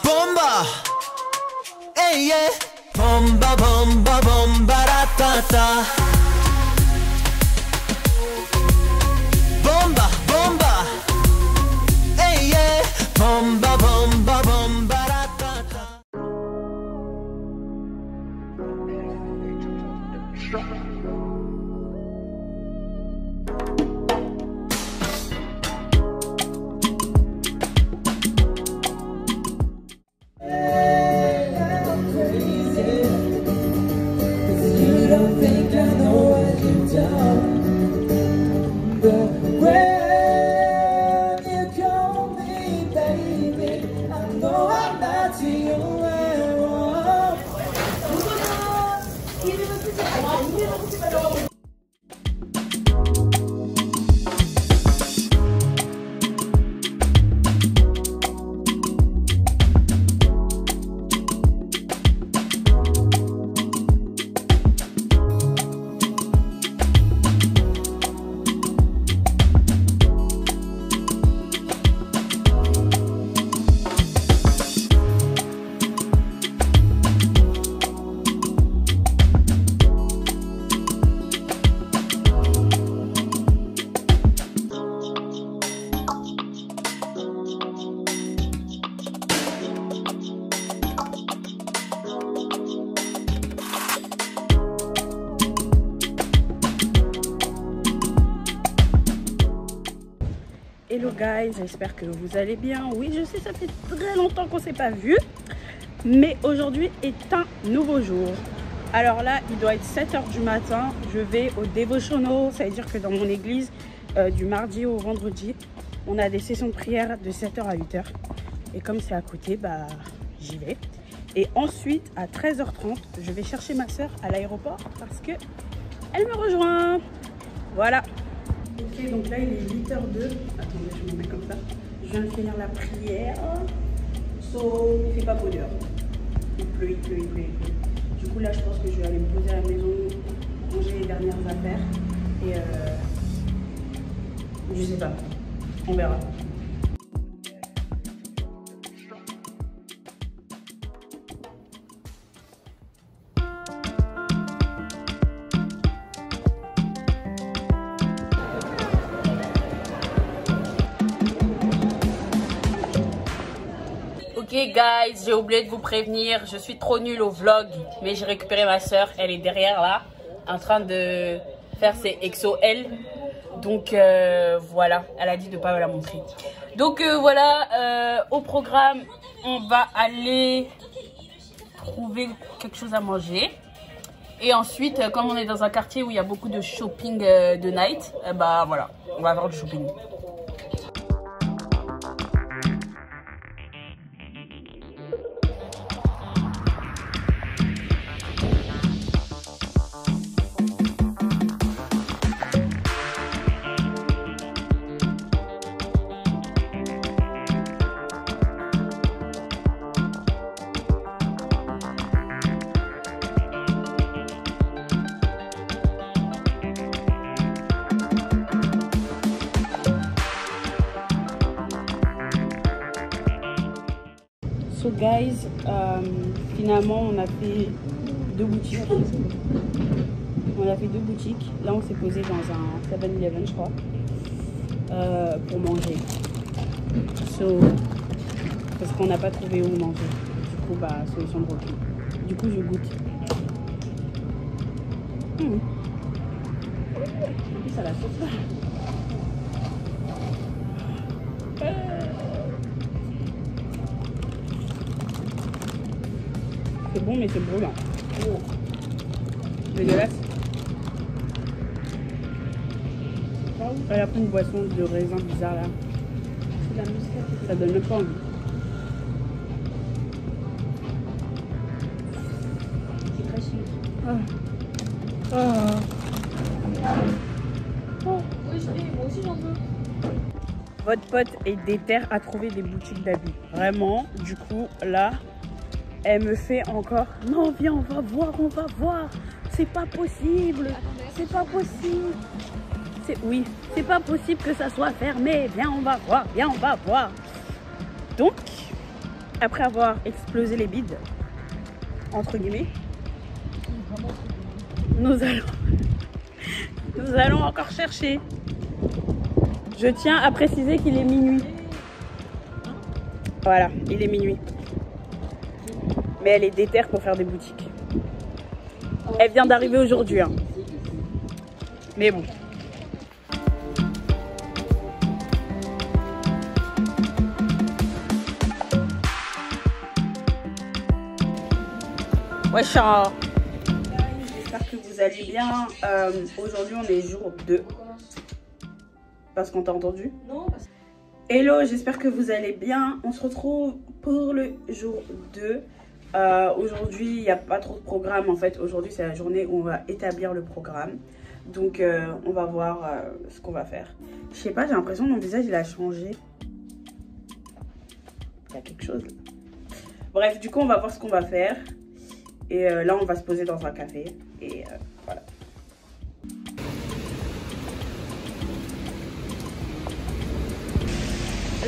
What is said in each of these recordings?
bomba, hey yeah. Bomba, bomba, bomba, ratata. Bomba, bomba, hey yeah. Bomba, bomba, bomba, ratata. Hello guys, j'espère que vous allez bien. Oui, je sais, ça fait très longtemps qu'on ne s'est pas vu, mais aujourd'hui est un nouveau jour. Alors là, il doit être 7 h du matin. Je vais au devotional, ça veut dire que dans mon église, du mardi au vendredi, on a des sessions de prière de 7 h à 8 h. Et comme c'est à côté, bah j'y vais. Et ensuite, à 13 h 30, je vais chercher ma soeur à l'aéroport parce que elle me rejoint. Voilà. Ok, donc là il est 8 h 02. Attendez, je me mets comme ça. Je viens de finir la prière. So, il fait pas beau dehors. Il pleut, il pleut, il pleut, il pleut. Du coup là je pense que je vais aller me poser à la maison, ranger les dernières affaires. Et je sais pas. On verra. Ok guys, j'ai oublié de vous prévenir, je suis trop nulle au vlog, mais j'ai récupéré ma soeur, elle est derrière là, en train de faire ses XOL. Donc voilà, elle a dit de ne pas me la montrer. Donc voilà, au programme, on va aller trouver quelque chose à manger. Et ensuite, comme on est dans un quartier où il y a beaucoup de shopping de night, bah voilà, on va avoir du shopping. So guys, finalement on a fait deux boutiques. Là on s'est posé dans un 7-Eleven je crois. Pour manger. So, parce qu'on n'a pas trouvé où manger. Du coup bah solution de repli. Du coup je goûte. En plus ça la sauce. C'est bon mais c'est brûlant. Oh. Dégueulasse. Elle a pris une boisson de raisin bizarre là. C'est la muscade. Ça donne même pas envie. C'est très chic. Oui, moi aussi j'en veux. Votre pote est déter à trouver des boutiques d'habits. Vraiment, du coup, là, elle me fait encore. Non, viens, on va voir, on va voir. C'est pas possible. C'est pas possible. Oui, c'est pas possible que ça soit fermé. Viens, on va voir, viens, on va voir. Donc, après avoir explosé les bides, entre guillemets, nous allons encore chercher. Je tiens à préciser qu'il est minuit. Voilà, il est minuit. Mais elle est déterre pour faire des boutiques. Elle vient d'arriver aujourd'hui. Hein. Mais bon. Wesh, j'espère que vous allez bien. Aujourd'hui, on est jour 2. Parce qu'on t'a entendu? Non. Hello, j'espère que vous allez bien. On se retrouve pour le jour 2. Aujourd'hui, il n'y a pas trop de programme. En fait, aujourd'hui, c'est la journée où on va établir le programme. Donc, on va voir ce qu'on va faire. Je sais pas, j'ai l'impression que mon visage, il a changé. Il y a quelque chose. Bref, du coup, on va voir ce qu'on va faire. Et là, on va se poser dans un café. Et voilà.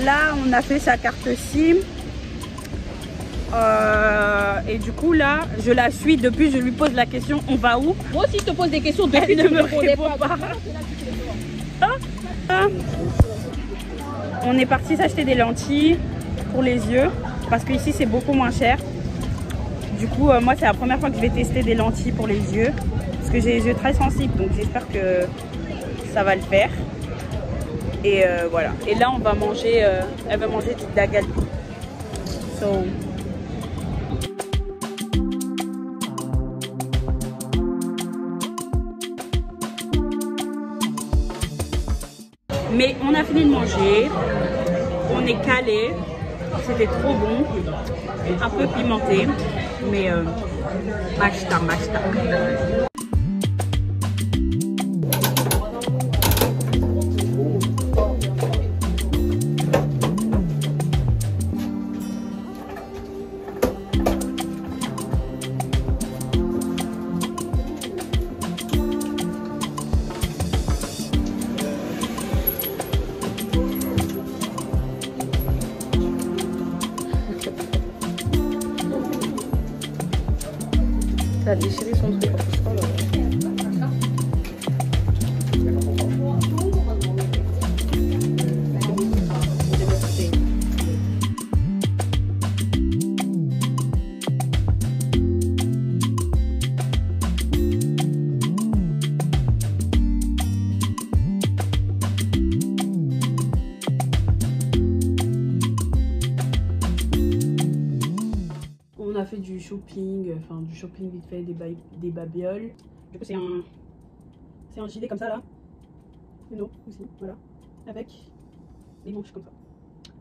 Là, on a fait sa carte SIM. Et du coup, là, je la suis depuis. Je lui pose la question, on va où? Moi aussi, je te pose des questions depuis. Elle ne me répond pas. On est parti s'acheter des lentilles pour les yeux. Parce qu'ici, c'est beaucoup moins cher. Du coup, moi, c'est la première fois que je vais tester des lentilles pour les yeux. Parce que j'ai les yeux très sensibles. Donc, j'espère que ça va le faire. Et voilà. Et là, on va manger. Elle va manger du dagali. So. Mais on a fini de manger. On est calé. C'était trop bon. Un peu pimenté. Mais machta. Ça a déchiré son truc. On a fait du shopping, enfin du shopping vite fait, des babioles. Du coup c'est un gilet comme ça là. Non, aussi, voilà. Avec des manches comme ça.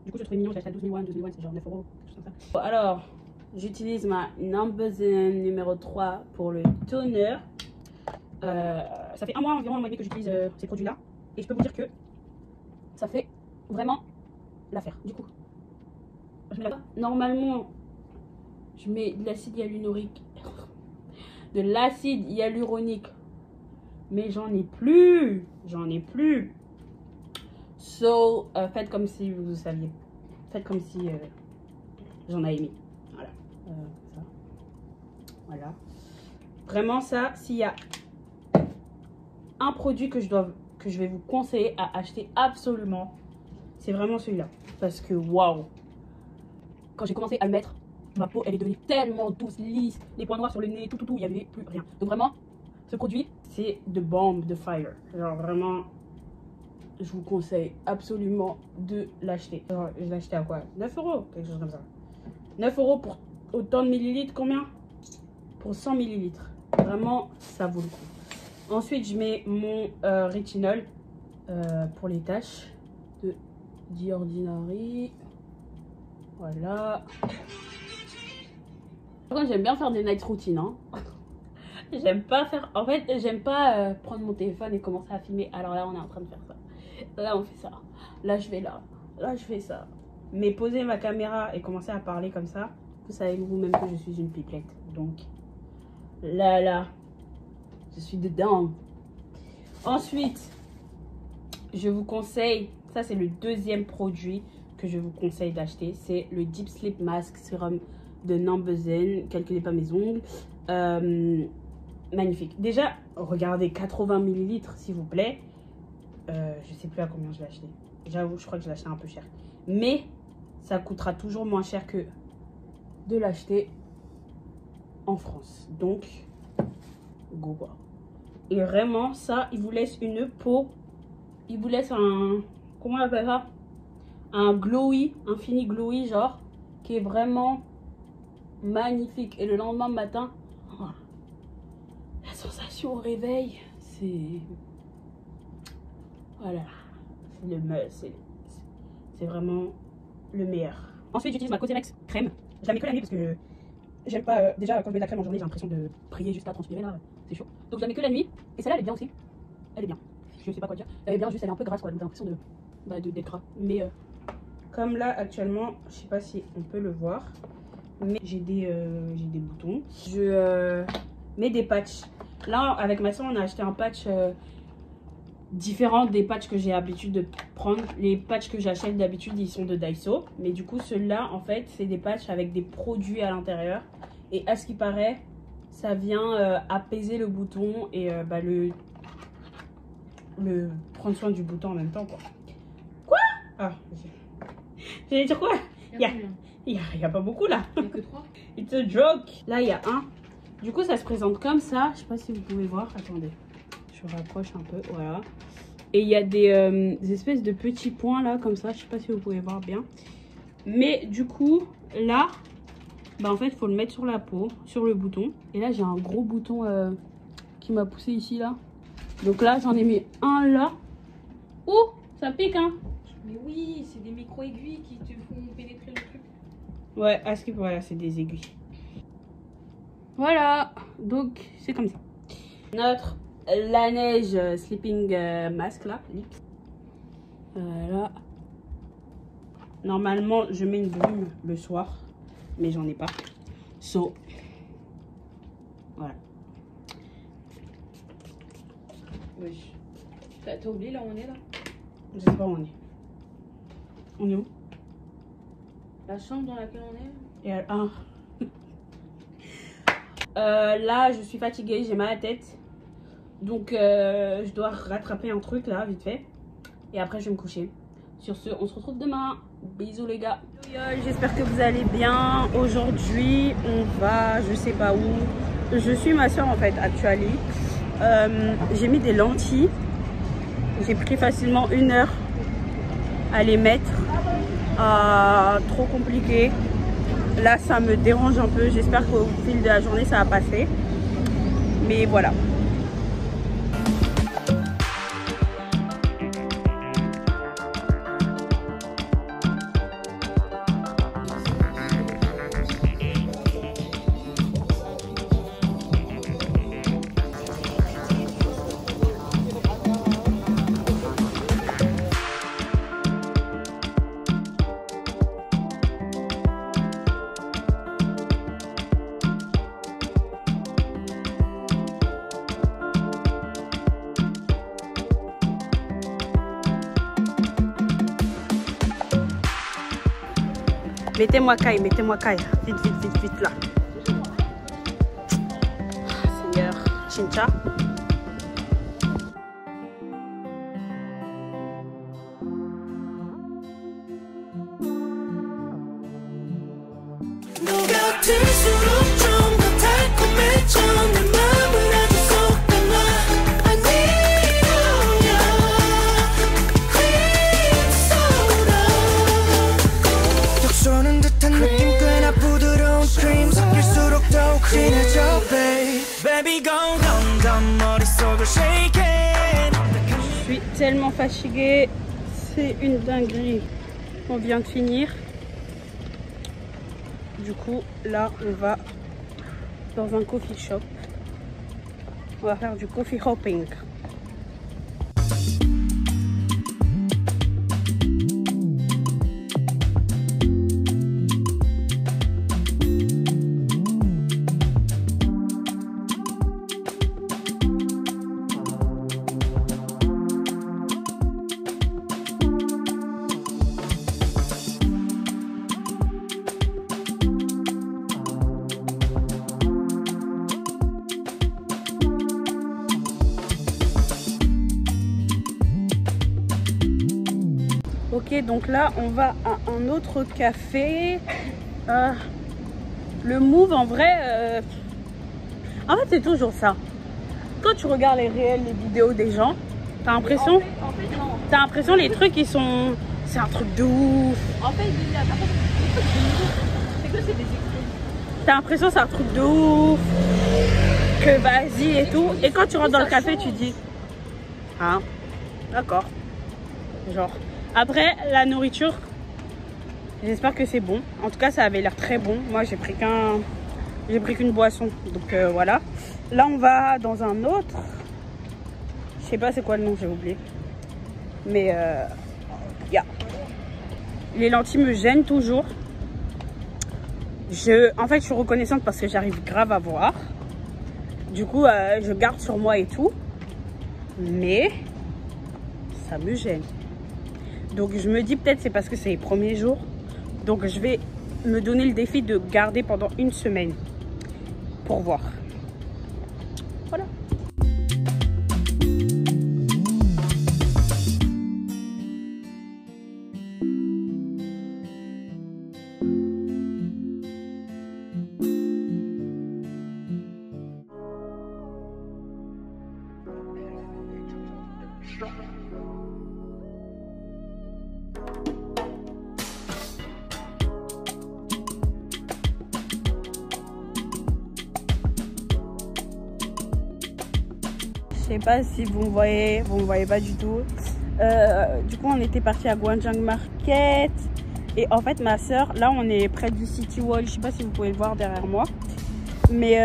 Du coup je trouve mignon, j'ai acheté à 12 000 won, c'est genre 9 €, quelque chose comme ça. Alors, j'utilise ma Numbuzin numéro 3 pour le toner. Ça fait environ un mois et demi que j'utilise ces produits là. Et je peux vous dire que ça fait vraiment l'affaire. Du coup, je mets là. Normalement, je mets de l'acide hyaluronique. De l'acide hyaluronique. Mais j'en ai plus. So, faites comme si vous saviez. Faites comme si j'en avais mis. Voilà. Ça. Voilà. Vraiment ça, s'il y a un produit que je vais vous conseiller à acheter absolument, c'est vraiment celui-là. Parce que waouh. Quand j'ai commencé à le mettre, ma peau elle est devenue tellement douce, lisse, les points noirs sur le nez, tout, il n'y avait plus rien. Donc vraiment, ce produit c'est de bomb, de fire. Genre vraiment, je vous conseille absolument de l'acheter. Je l'ai acheté à quoi? 9 €, quelque chose comme ça. 9 € pour autant de millilitres, combien? Pour 100 millilitres. Vraiment, ça vaut le coup. Ensuite, je mets mon rétinol pour les taches de The Ordinary. Voilà. Par contre, j'aime bien faire des night routines. Hein. J'aime pas faire. En fait, j'aime pas prendre mon téléphone et commencer à filmer. Alors là, on est en train de faire ça. Là, on fait ça. Là, je vais là. Là, je fais ça. Mais poser ma caméra et commencer à parler comme ça, vous savez vous-même que je suis une pipelette. Donc, là, je suis dedans. Ensuite, je vous conseille. Ça, c'est le deuxième produit que je vous conseille d'acheter, c'est le Deep Sleep Mask Serum de Nambezen. Calculez pas mes ongles. Magnifique. Déjà, regardez, 80 ml s'il vous plaît. Je sais plus à combien je l'ai acheté. J'avoue, je crois que je l'ai acheté un peu cher. Mais ça coûtera toujours moins cher que de l'acheter en France. Donc, go quoi. Et vraiment, ça, il vous laisse une peau. Il vous laisse un... Comment on appelle ça? Un glowy, un fini glowy genre. Qui est vraiment magnifique. Et le lendemain matin, oh, la sensation au réveil, c'est... Voilà. C'est vraiment le meilleur. Ensuite, j'utilise ma Cosrx crème. Je la mets que la nuit parce que j'aime pas... déjà, quand je mets de la crème en journée, j'ai l'impression de prier juste à transpirer là. C'est chaud. Donc, je la mets que la nuit. Et celle-là, elle est bien aussi. Elle est bien. Je sais pas quoi dire. Elle est bien, juste elle est un peu grasse quoi. Donc, j'ai l'impression d'être gras. Mais comme là, actuellement, je sais pas si on peut le voir. Mais j'ai des boutons. Je mets des patchs. Là, avec ma soeur, on a acheté un patch différent des patchs que j'ai l'habitude de prendre. Les patchs que j'achète d'habitude, ils sont de Daiso. Mais du coup, ceux-là, en fait, c'est des patchs avec des produits à l'intérieur. Et à ce qui paraît, ça vient apaiser le bouton et le prendre soin du bouton en même temps, quoi. Quoi? Ah, j'allais dire quoi? Il y a pas beaucoup là. Il n'y a que 3. It's a joke. Là, il y a un. Du coup, ça se présente comme ça. Je sais pas si vous pouvez voir. Attendez. Je rapproche un peu. Voilà. Et il y a des espèces de petits points là, comme ça. Je sais pas si vous pouvez voir bien. Mais du coup, là, bah en fait, il faut le mettre sur la peau, sur le bouton. Et là, j'ai un gros bouton qui m'a poussé ici, là. Donc là, j'en ai mis un là. Oh, ça pique, hein. Mais oui, c'est des micro-aiguilles qui te font pénétrer le truc. Ouais, à ce que voilà, c'est des aiguilles. Voilà, donc c'est comme ça. Notre Laneige Sleeping Mask là, lips. Voilà. Normalement, je mets une brume le soir, mais j'en ai pas. So, voilà. Oui. T'as oublié là où on est là? Je sais pas où on est. On est où? La chambre dans laquelle on est? Et là, je suis fatiguée, j'ai mal à la tête. Donc, je dois rattraper un truc là, vite fait. Et après, je vais me coucher. Sur ce, on se retrouve demain. Bisous les gars. J'espère que vous allez bien. Aujourd'hui, on va, je sais pas où. Je suis ma soeur en fait, actually. J'ai mis des lentilles. J'ai pris facilement 1 heure à les mettre. Trop compliqué. Là, ça me dérange un peu. J'espère qu'au fil de la journée, ça va passer. Mais voilà. Mettez-moi caille, vite, vite, vite, vite là. Seigneur, Chincha. Je suis tellement fatiguée, c'est une dinguerie. On vient de finir. Du coup, là, on va dans un coffee shop. On va faire du coffee hopping. Ok, donc là, on va à un autre café. Le Move, en vrai, en fait, c'est toujours ça. Quand tu regardes les réels, les vidéos des gens, t'as l'impression... En fait, non. T'as l'impression les trucs, ils sont... C'est un truc de ouf. En fait, c'est que c'est des extraits. T'as l'impression c'est un truc de ouf. Que vas-y et tout. Et quand tu rentres dans le café, tu dis... Ah, d'accord. Genre... Après, la nourriture, j'espère que c'est bon. En tout cas, ça avait l'air très bon. Moi, j'ai pris qu'une boisson. Donc, voilà. Là, on va dans un autre. Je sais pas c'est quoi le nom, j'ai oublié. Mais, yeah. Les lentilles me gênent toujours. En fait, je suis reconnaissante parce que j'arrive grave à voir. Du coup, je garde sur moi et tout. Mais, ça me gêne. Donc je me dis peut-être c'est parce que c'est les premiers jours. Donc je vais me donner le défi de garder pendant une semaine. Pour voir. Voilà. Je sais pas si vous me voyez pas du tout. Du coup, on était parti à Guanjang Market. Et en fait, ma soeur, là, on est près du City Wall. Je sais pas si vous pouvez le voir derrière moi. Mais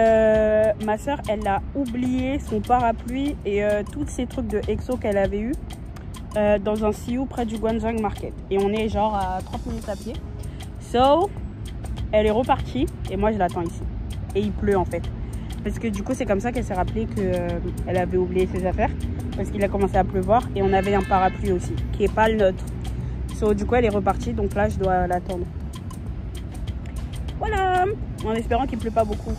ma soeur, elle a oublié son parapluie et tous ces trucs de EXO qu'elle avait eu dans un CU près du Guanjang Market. Et on est genre à 30 minutes à pied. So, elle est repartie et moi, je l'attends ici. Et il pleut en fait. Parce que du coup, c'est comme ça qu'elle s'est rappelée qu'elle avait oublié ses affaires. Parce qu'il a commencé à pleuvoir et on avait un parapluie aussi, qui n'est pas le nôtre. So, du coup, elle est repartie, donc là, je dois l'attendre. Voilà, en espérant qu'il ne pleut pas beaucoup.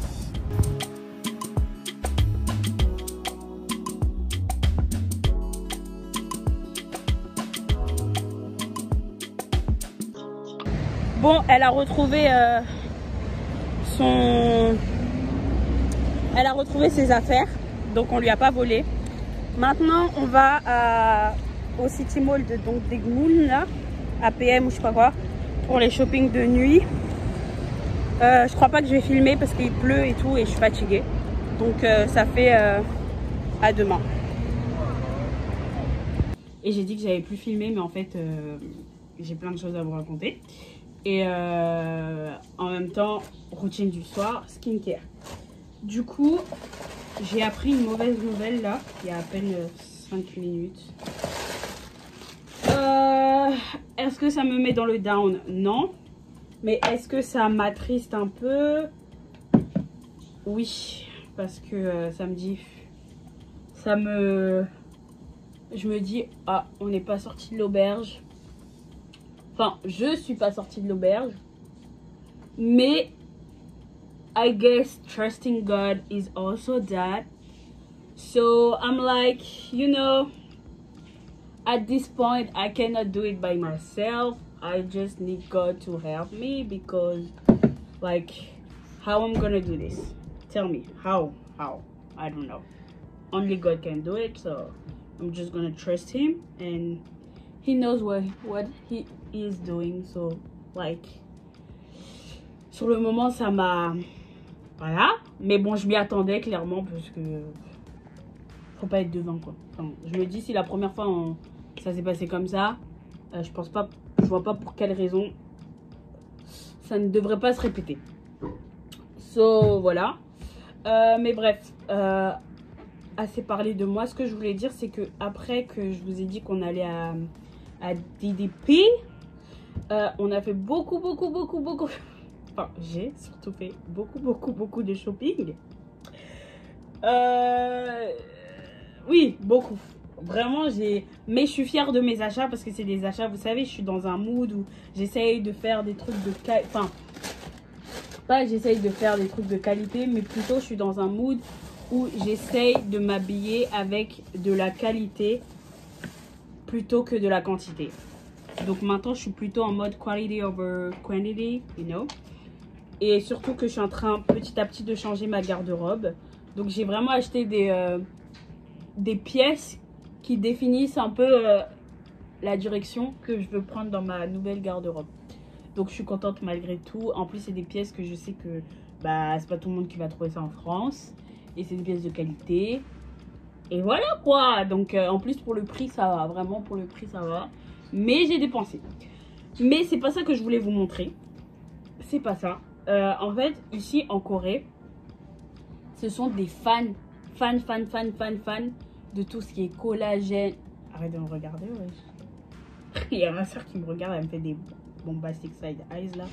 Bon, elle a retrouvé Elle a retrouvé ses affaires, donc on lui a pas volé. Maintenant, on va au City Mall de Dongdaemun, là, à PM ou je sais pas quoi, pour les shopping de nuit. Je crois pas que je vais filmer parce qu'il pleut et tout et je suis fatiguée. Donc ça fait à demain. Et j'ai dit que j'avais plus filmé, mais en fait, j'ai plein de choses à vous raconter. Et en même temps, routine du soir, skincare. Du coup, j'ai appris une mauvaise nouvelle là, il y a à peine 5 minutes. Est-ce que ça me met dans le down? Non. Mais est-ce que ça m'attriste un peu? Oui. Parce que ça me dit... Je me dis, ah, on n'est pas sorti de l'auberge. Enfin, je suis pas sortie de l'auberge. Mais... I guess trusting God is also that. So I'm like, you know, at this point, I cannot do it by myself. I just need God to help me because, like, how I'm gonna do this? Tell me, how? I don't know. Only God can do it, so I'm just gonna trust Him and He knows what He is doing. So, like, sur le moment, ça m'a... Voilà, mais bon, je m'y attendais clairement parce que faut pas être devin quoi. Enfin, je me dis si la première fois ça s'est passé comme ça, je pense pas, je vois pas pour quelle raison ça ne devrait pas se répéter. So voilà, mais bref, assez parlé de moi. Ce que je voulais dire, c'est que après que je vous ai dit qu'on allait à DDP, on a fait beaucoup. Enfin, j'ai surtout fait beaucoup de shopping. Oui, beaucoup. Vraiment, mais je suis fière de mes achats parce que c'est des achats, vous savez, je suis dans un mood où j'essaye de faire des trucs de qualité. Enfin, pas j'essaye de faire des trucs de qualité, mais plutôt je suis dans un mood où j'essaye de m'habiller avec de la qualité plutôt que de la quantité. Donc maintenant, je suis plutôt en mode quality over quantity, you know. Et surtout que je suis en train petit à petit de changer ma garde-robe. Donc j'ai vraiment acheté des pièces qui définissent un peu la direction que je veux prendre dans ma nouvelle garde-robe. Donc je suis contente malgré tout. En plus, c'est des pièces que je sais que bah, c'est pas tout le monde qui va trouver ça en France. Et c'est des pièces de qualité. Et voilà quoi. Donc en plus pour le prix ça va. Vraiment pour le prix ça va. Mais j'ai dépensé. Mais c'est pas ça que je voulais vous montrer. C'est pas ça. En fait ici en Corée, ce sont des fans de tout ce qui est collagène. Arrête de me regarder ouais. Il y a ma soeur qui me regarde, elle me fait des bombastic side eyes là.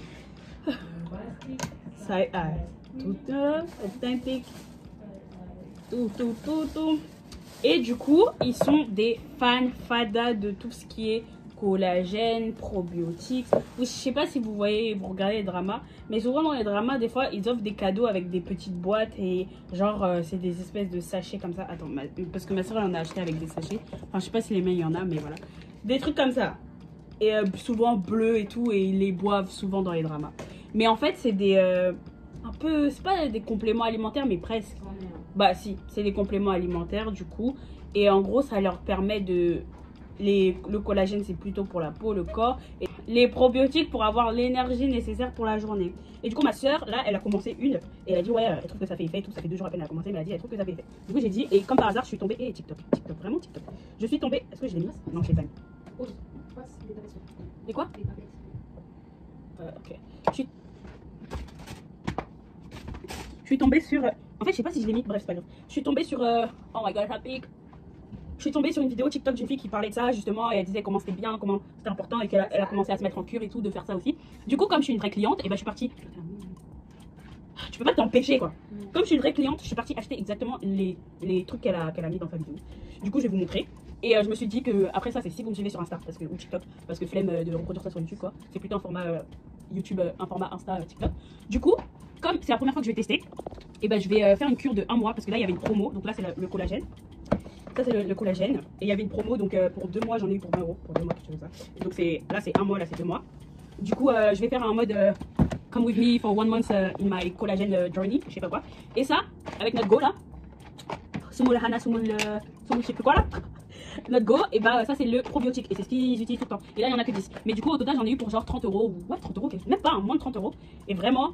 Side eyes. Tout authentique. Tout. Et du coup, ils sont des fadas de tout ce qui est collagène, probiotiques. Je sais pas si vous voyez, vous regardez les dramas, mais souvent dans les dramas, des fois, ils offrent des cadeaux avec des petites boîtes et genre, c'est des espèces de sachets comme ça. Attends, parce que ma soeur, elle en a acheté avec des sachets. Enfin, je sais pas si les mains, il y en a, mais voilà. Des trucs comme ça. Et souvent bleu et tout, et ils les boivent souvent dans les dramas. Mais en fait, c'est des... un peu... C'est pas des compléments alimentaires, mais presque. Bah si, c'est des compléments alimentaires du coup. Et en gros, ça leur permet de... Le collagène, c'est plutôt pour la peau, le corps. Et les probiotiques pour avoir l'énergie nécessaire pour la journée. Et du coup, ma soeur, là, elle a commencé une. Et elle a dit, ouais, elle trouve que ça fait effet. Tout, ça fait 2 jours à peine qu'elle a commencé, mais elle a dit, elle trouve que ça fait effet. Du coup, j'ai dit, et comme par hasard, je suis tombée... Et TikTok, vraiment TikTok. Je suis tombée... Est-ce que je l'ai mis? Non, je l'ai pas mis. Et quoi? Ok. Je suis tombée sur... En fait, je sais pas si je l'ai mis. Bref, c'est pas grave. Je suis tombée sur... Oh my god, ça pique. Je suis tombée sur une vidéo TikTok d'une fille qui parlait de ça justement. Et elle disait comment c'était bien, comment c'était important. Et qu'elle a commencé à se mettre en cure et tout, de faire ça aussi. Du coup, comme je suis une vraie cliente, et ben je suis partie... Tu peux pas t'empêcher quoi. Comme je suis une vraie cliente, je suis partie acheter exactement les trucs qu'elle a mis dans sa vidéo. Du coup, je vais vous montrer. Et je me suis dit que après ça, c'est si vous me suivez sur Insta ou TikTok, parce que flemme de reproduire ça sur YouTube quoi. C'est plutôt un format YouTube, un format Insta, TikTok. Du coup, comme c'est la première fois que je vais tester, et ben je vais faire une cure de 1 mois parce que là il y avait une promo. Donc là c'est le collagène. Ça c'est le collagène. Et il y avait une promo donc pour 2 mois, j'en ai eu pour 20 €. Pour 2 mois, quelque chose comme ça. Et donc là c'est 1 mois, là c'est 2 mois. Du coup, je vais faire un mode come with me for 1 month in my collagen journey, je sais pas quoi. Et ça, avec notre go là, Sumul Hana, Sumul, je sais plus quoi là. Notre go, et bah ça c'est le probiotique et c'est ce qu'ils utilisent tout le temps. Et là il y en a que 10. Mais du coup au total j'en ai eu pour genre 30 €. Ouais 30 €, même pas, moins de 30 €. Et vraiment,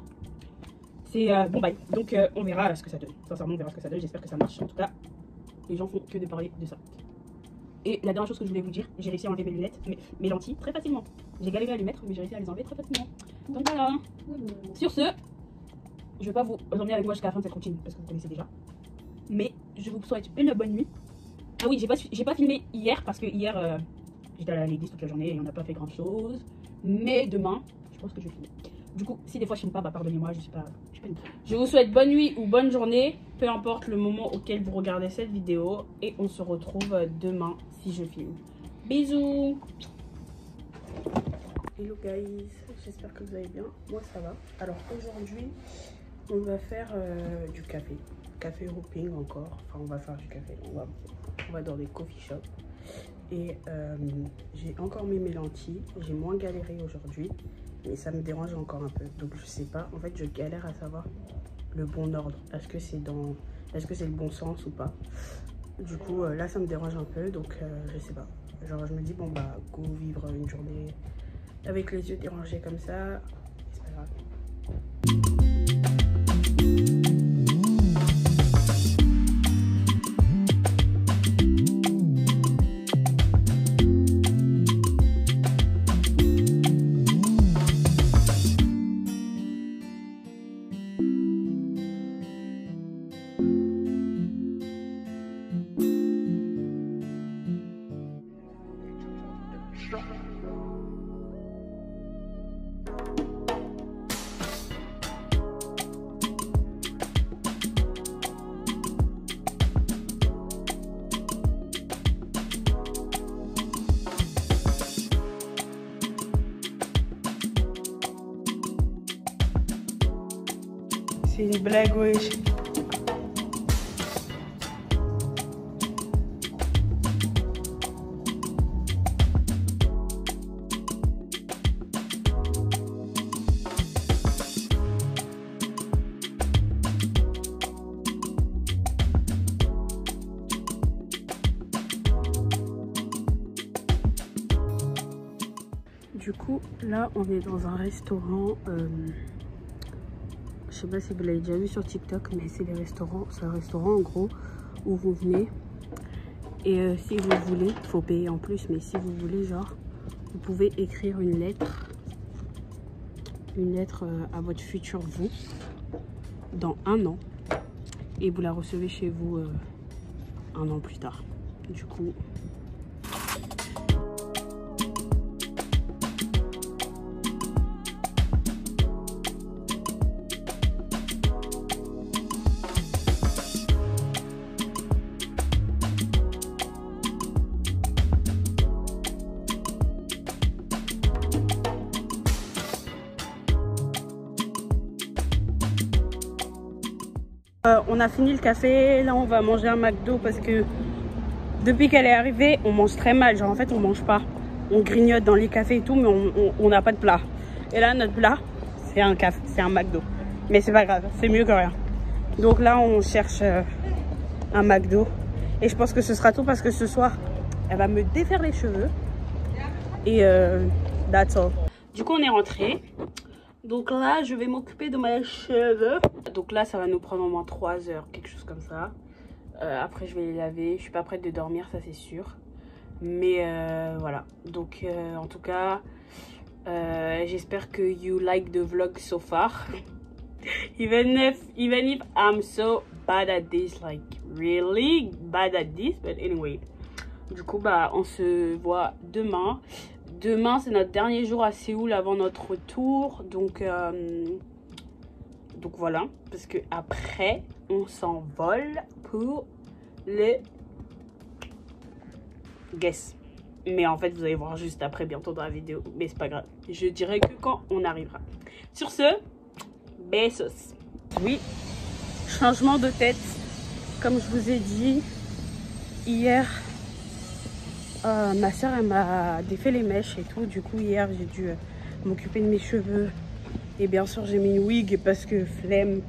c'est bon bye. Donc on verra ce que ça donne. Sincèrement on verra ce que ça donne, j'espère que ça marche. En tout cas, les gens font que de parler de ça. Et la dernière chose que je voulais vous dire, j'ai réussi à enlever mes lunettes, mes lentilles très facilement. J'ai galéré à les mettre mais j'ai réussi à les enlever très facilement. Donc voilà. Sur ce, je vais pas vous emmener avec moi jusqu'à la fin de cette routine parce que vous connaissez déjà. Mais je vous souhaite une bonne nuit. Ah oui, j'ai pas filmé hier parce que hier j'étais à l'église toute la journée et on n'a pas fait grand chose. Mais demain, je pense que je vais filmer. Du coup, si des fois je filme pas, bah pardonnez-moi, je suis pas une... Je vous souhaite bonne nuit ou bonne journée, peu importe le moment auquel vous regardez cette vidéo. Et on se retrouve demain si je filme. Bisous. Hello guys, j'espère que vous allez bien. Moi ça va. Alors aujourd'hui, on va faire du café. Café hopping encore. Enfin, on va faire du café. On va dans des coffee shops. Et j'ai encore mis mes lentilles. J'ai moins galéré aujourd'hui. Mais ça me dérange encore un peu. Donc je sais pas. En fait, je galère à savoir le bon ordre. Est-ce que c'est le bon sens ou pas? Du coup, là, ça me dérange un peu. Donc je sais pas. Genre, je me dis, bon, bah, go vivre une journée avec les yeux dérangés comme ça. C'est pas grave. C'est une blague, wesh. Du coup, là, on est dans un restaurant. Je sais pas si vous l'avez déjà vu sur TikTok, mais c'est un restaurant en gros où vous venez. Et si vous voulez, il faut payer en plus, mais si vous voulez, genre, vous pouvez écrire une lettre à votre futur vous dans 1 an. Et vous la recevez chez vous 1 an plus tard. Du coup... on a fini le café, là on va manger un McDo parce que depuis qu'elle est arrivée, on mange très mal. Genre en fait on mange pas, on grignote dans les cafés et tout, mais on n'a pas de plat. Et là notre plat, c'est un café, c'est un McDo. Mais c'est pas grave, c'est mieux que rien. Donc là on cherche un McDo. Et je pense que ce sera tout parce que ce soir, elle va me défaire les cheveux. Et that's all. Du coup on est rentré. Donc là, je vais m'occuper de mes cheveux. Donc là, ça va nous prendre au moins 3 heures, quelque chose comme ça. Après, je vais les laver. Je suis pas prête de dormir, ça c'est sûr. Mais voilà. Donc en tout cas, j'espère que you like the vlog so far. even if I'm so bad at this, like really bad at this. But anyway. Du coup, bah, on se voit demain. Demain, c'est notre dernier jour à Séoul avant notre retour. Donc voilà. Parce que après, on s'envole pour le Guess. Mais en fait, vous allez voir juste après, bientôt dans la vidéo. Mais c'est pas grave. Je dirai que quand on arrivera. Sur ce, besos. Oui, changement de tête. Comme je vous ai dit hier... ma soeur elle m'a défait les mèches et tout. Du coup hier j'ai dû m'occuper de mes cheveux. Et bien sûr j'ai mis une wig parce que flemme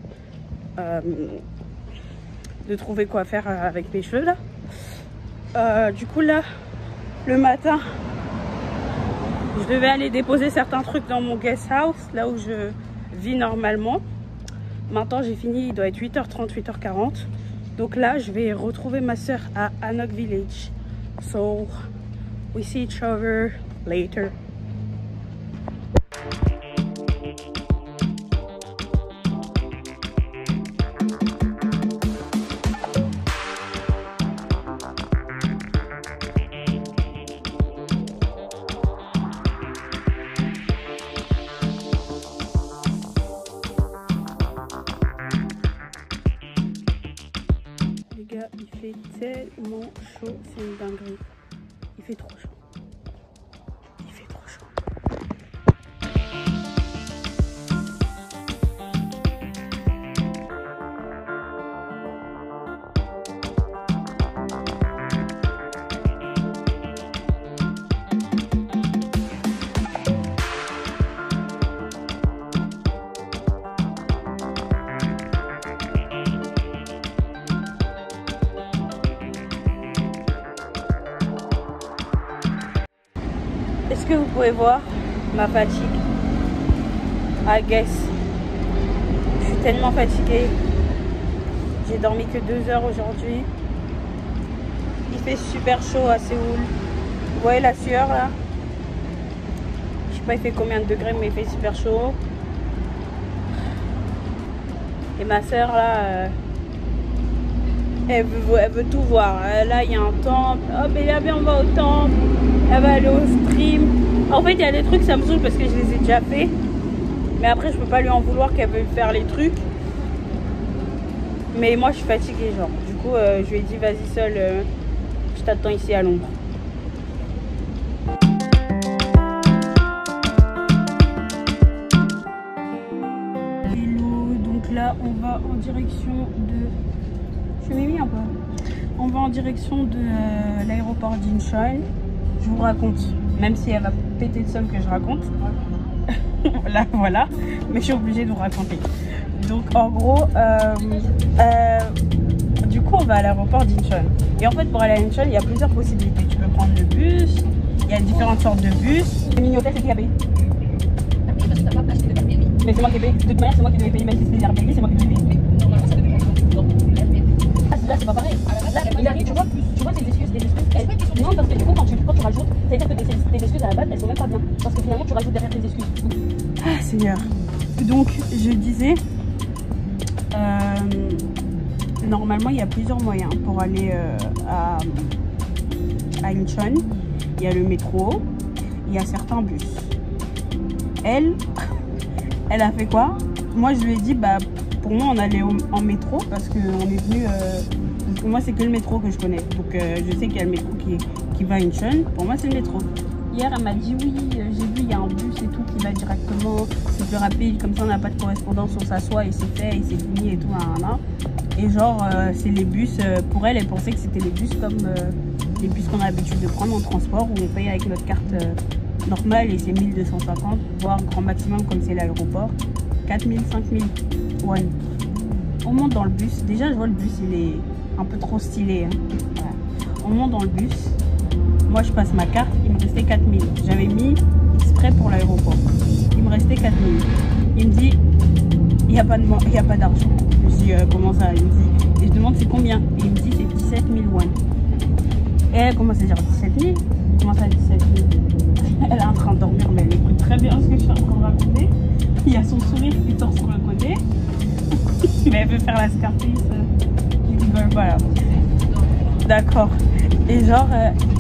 de trouver quoi faire avec mes cheveux là. Du coup là le matin je devais aller déposer certains trucs dans mon guest house, là où je vis normalement. Maintenant j'ai fini, il doit être 8h30, 8h40. Donc là je vais retrouver ma soeur à Hanok Village. So, we see each other later. Les gars, il fait tellement chaud, c'est une dinguerie. Il fait trop chaud. Il fait trop chaud. Est-ce que vous pouvez voir ma fatigue? I guess. Je suis tellement fatiguée. J'ai dormi que 2 heures aujourd'hui. Il fait super chaud à Séoul. Vous voyez la sueur là? Je sais pas il fait combien de degrés, mais il fait super chaud. Et ma soeur là, elle veut tout voir. Là il y a un temple. Oh mais bien on va au temple. Elle va aller au stream. En fait il y a des trucs ça me saoule parce que je les ai déjà fait. Mais après je peux pas lui en vouloir qu'elle veuille faire les trucs. Mais moi je suis fatiguée genre. Du coup je lui ai dit vas-y seule, je t'attends ici à Londres. Hello, donc là on va en direction de... Je suis Mimi un peu. On va en direction de l'aéroport d'Incheon. Je vous raconte, même si elle va péter de somme que je raconte. Là voilà, mais je suis obligée de vous raconter. Donc en gros, du coup on va à l'aéroport d'Incheon. Et en fait pour aller à Incheon, il y a plusieurs possibilités. Tu peux prendre le bus, il y a différentes sortes de bus. C'est Mini Hôtel, c'est qui a payé? Mais c'est moi qui ai payé. De toute manière, c'est moi qui devais payer. Même si c'était Airbnb, c'est moi qui devais payer. Ah, là, c'est pas pareil. Là, il arrive, tu vois, c'est des excuses. Non, parce que du coup, quand tu rajoutes, ça veut dire que tes excuses à la base, elles sont même pas bien. Parce que finalement, tu rajoutes derrière tes excuses. Ah, Seigneur. Donc, je disais, normalement, il y a plusieurs moyens pour aller à Incheon. Il y a le métro, il y a certains bus. Elle a fait quoi? Moi, je lui ai dit, bah, pour moi, on allait en métro parce qu'on est venu. Parce que moi, c'est que le métro que je connais. Donc, je sais qu'il y a le métro qui va à Incheon. Pour moi, c'est le métro. Hier, elle m'a dit oui, j'ai vu, il y a un bus et tout qui va directement. C'est plus rapide, comme ça, on n'a pas de correspondance, on s'assoit et c'est fait et c'est fini et tout. Et genre, c'est les bus. Pour elle, elle pensait que c'était les bus comme les bus qu'on a l'habitude de prendre en transport où on paye avec notre carte normale et c'est 1250, voire grand maximum comme c'est l'aéroport, 4000, 5000 won. On monte dans le bus. Déjà, je vois le bus, il est un peu trop stylé. Hein. Voilà. On monte dans le bus. Moi, je passe ma carte. Il me restait 4000. J'avais mis exprès pour l'aéroport. Il me restait 4000. Il me dit, il n'y a pas d'argent. Je dis, comment ça? Il me dit, et je demande, c'est combien? Et il me dit, c'est 17 000 won. Et elle commence à dire 17 000. Comment ça, 17 000? Elle est en train de dormir, mais elle écoute très bien ce que je suis en train de raconter. Il y a son sourire qui sort sur le côté. Mais elle veut faire la Scarface. Je rigole pas là. D'accord. Et genre,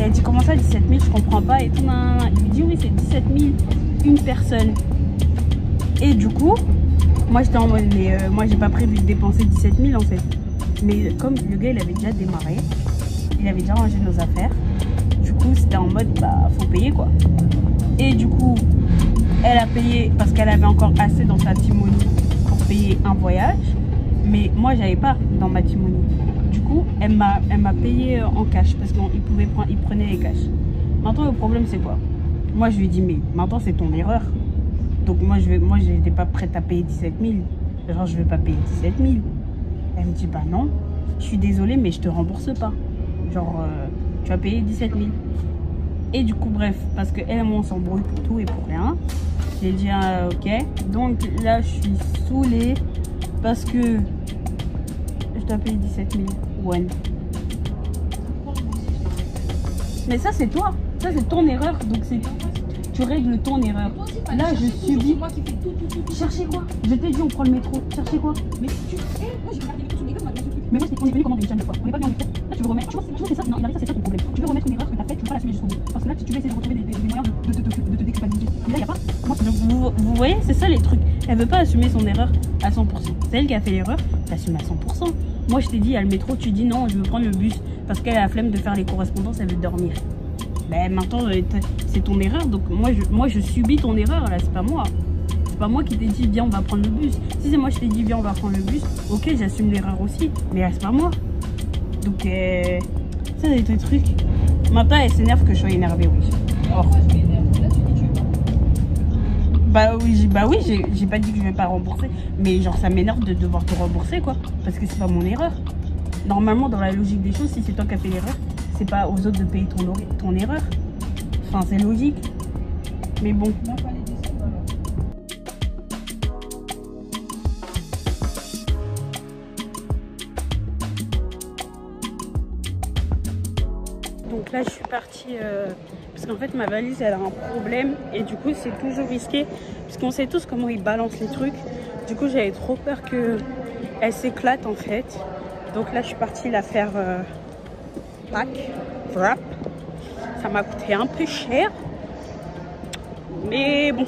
elle dit comment ça 17 000, je comprends pas et tout. Il lui dit oui, c'est 17 000 une personne. Et du coup, moi j'étais en mode, mais moi j'ai pas prévu de dépenser 17 000 en fait. Mais comme le gars il avait déjà démarré, il avait déjà rangé nos affaires. Du coup, c'était en mode, bah faut payer quoi. Et du coup, elle a payé parce qu'elle avait encore assez dans sa timonie pour payer un voyage. Mais moi, j'avais pas dans ma timonie. Du coup, elle m'a payé en cash parce qu'il prenait les cash. Maintenant, le problème, c'est quoi? Moi, je lui ai dit, mais maintenant, c'est ton erreur. Donc, moi, je n'étais pas prête à payer 17 000. Genre, je ne vais pas payer 17 000. Elle me dit, bah non, je suis désolée, mais je te rembourse pas. Genre, tu vas payer 17 000. Et du coup, bref, parce qu'elle et moi, on s'embrouille pour tout et pour rien. J'ai dit, ah, ok. Donc, là, je suis saoulée parce que je dois payer 17 000 won. Mais ça, c'est toi. Ça, c'est ton erreur. Donc, tu règles ton erreur. Là, je subis. Cherchez quoi? Je t'ai dit, on prend le métro. Cherchez quoi? Mais tu. Moi, j'ai regardé les trucs sur les gars, mais moi, on est venu commander une chaîne de fois. On n'est pas venu en métro. Là, tu veux remettre. Tu vois, c'est ça. Non, c'est ça ton problème. Tu veux remettre une erreur que tu as faite, tu ne peux pas l'assumer jusqu'au bout. Parce que là, tu veux essayer de retrouver des moyens de te déculpabiliser. Mais là, il n'y a pas. Moi, vous voyez, c'est ça les trucs. Elle veut pas assumer son erreur à 100%. C'est elle qui a fait l'erreur, t'assumes à 100%. Moi, je t'ai dit, il y a le métro, tu dis non, je veux prendre le bus parce qu'elle a la flemme de faire les correspondances, elle veut dormir. Ben maintenant, c'est ton erreur, donc moi, je subis ton erreur, là, c'est pas moi. C'est pas moi qui t'ai dit, viens, on va prendre le bus. Si c'est moi, je t'ai dit, viens, on va prendre le bus, ok, j'assume l'erreur aussi, mais là, c'est pas moi. Donc, ça, c'est des trucs. Maintenant, elle s'énerve que je sois énervée, oui. Oh. Bah oui, j'ai pas dit que je vais pas rembourser, mais genre ça m'énerve de devoir te rembourser quoi, parce que c'est pas mon erreur. Normalement dans la logique des choses, si c'est toi qui as fait l'erreur, c'est pas aux autres de payer ton erreur. Enfin c'est logique, mais bon. Donc là je suis partie parce qu'en fait ma valise elle a un problème et du coup c'est toujours risqué parce qu'on sait tous comment ils balancent les trucs. Du coup j'avais trop peur qu'elle s'éclate en fait. Donc là je suis partie la faire pack, wrap. Ça m'a coûté un peu cher. Mais bon,